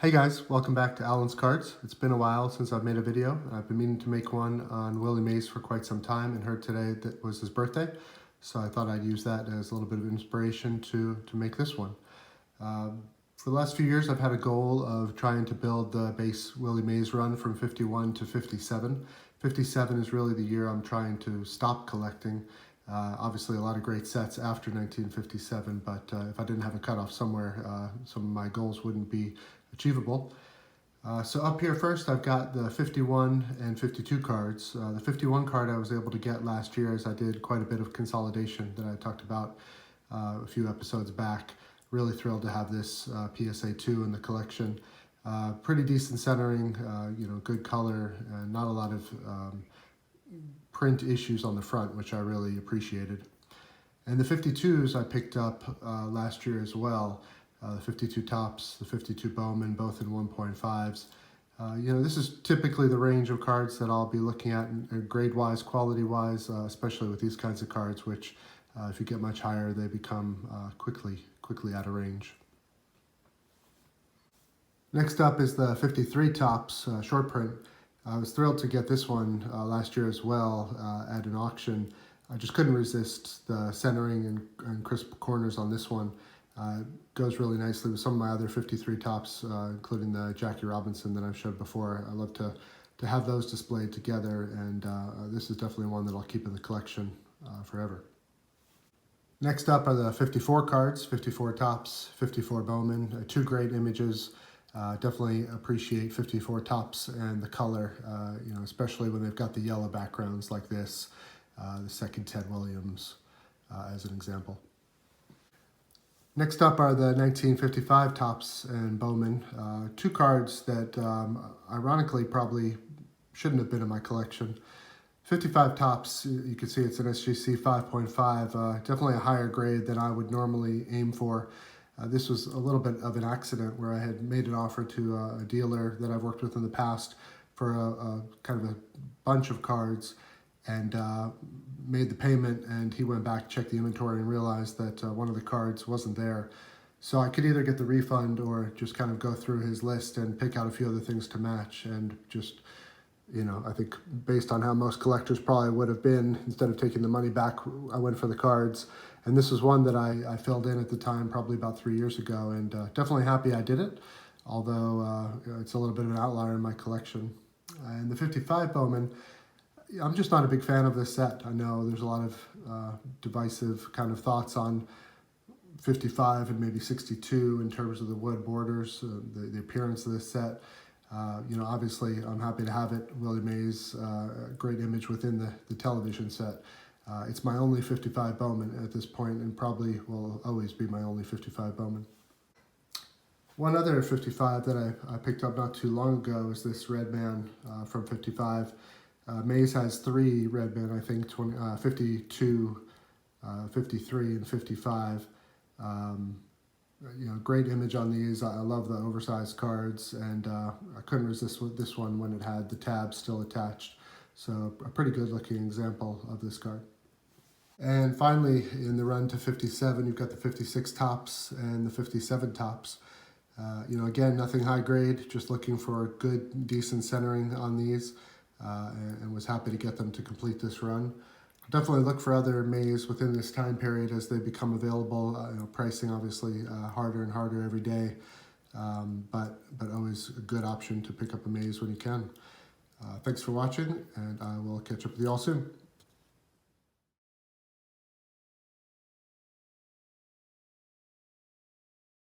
Hey guys, welcome back to Alan's Cards. It's been a while since I've made a video. I've been meaning to make one on Willie Mays for quite some time and heard today that was his birthday. So I thought I'd use that as a little bit of inspiration to make this one. For the last few years, I've had a goal of trying to build the base Willie Mays run from 51 to 57. 57 is really the year I'm trying to stop collecting. Obviously a lot of great sets after 1957, but if I didn't have a cutoff somewhere, some of my goals wouldn't be achievable. So up here first, I've got the 51 and 52 cards. The 51 card I was able to get last year as I did quite a bit of consolidation that I talked about a few episodes back. Really thrilled to have this PSA 2 in the collection. Pretty decent centering, good color, and not a lot of print issues on the front, which I really appreciated. And the 52s I picked up last year as well. The 52 Topps, the 52 Bowman, both in 1.5s. This is typically the range of cards that I'll be looking at grade-wise, quality-wise, especially with these kinds of cards, which if you get much higher, they become quickly out of range. Next up is the 53 Topps short print. I was thrilled to get this one last year as well at an auction. I just couldn't resist the centering and crisp corners on this one. Goes really nicely with some of my other 53 Topps, including the Jackie Robinson that I've showed before. I love to have those displayed together, and this is definitely one that I'll keep in the collection forever. Next up are the 54 cards, 54 Topps, 54 Bowman. Two great images. Definitely appreciate 54 Topps and the color, especially when they've got the yellow backgrounds like this, the second Ted Williams as an example. Next up are the 1955 Topps and Bowman, two cards that ironically probably shouldn't have been in my collection. 55 Topps, you can see it's an SGC 5.5, definitely a higher grade than I would normally aim for. This was a little bit of an accident where I had made an offer to a dealer that I've worked with in the past for a kind of a bunch of cards, and made the payment, and he went back, checked the inventory, and realized that one of the cards wasn't there. So I could either get the refund or just kind of go through his list and pick out a few other things to match, and just, I think based on how most collectors probably would have been, instead of taking the money back, I went for the cards. And this was one that I filled in at the time, probably about 3 years ago, and definitely happy I did it, although it's a little bit of an outlier in my collection. And the 55 Bowman, I'm just not a big fan of this set. I know there's a lot of divisive kind of thoughts on 55 and maybe 62 in terms of the wood borders, the appearance of this set. Obviously I'm happy to have it. Willie Mays, great image within the television set. It's my only 55 Bowman at this point, and probably will always be my only 55 Bowman. One other 55 that I picked up not too long ago is this Red Man from 55. Mays has three Red Men, I think, 52, 53, and 55. Great image on these. I love the oversized cards, and I couldn't resist with this one when it had the tabs still attached. So a pretty good looking example of this card. And finally, in the run to 57, you've got the 56 Topps and the 57 Topps. Again, nothing high grade, just looking for good, decent centering on these, and was happy to get them to complete this run. Definitely look for other Mays within this time period as they become available. Pricing obviously harder and harder every day, but always a good option to pick up a Mays when you can. Thanks for watching, and I will catch up with you all soon.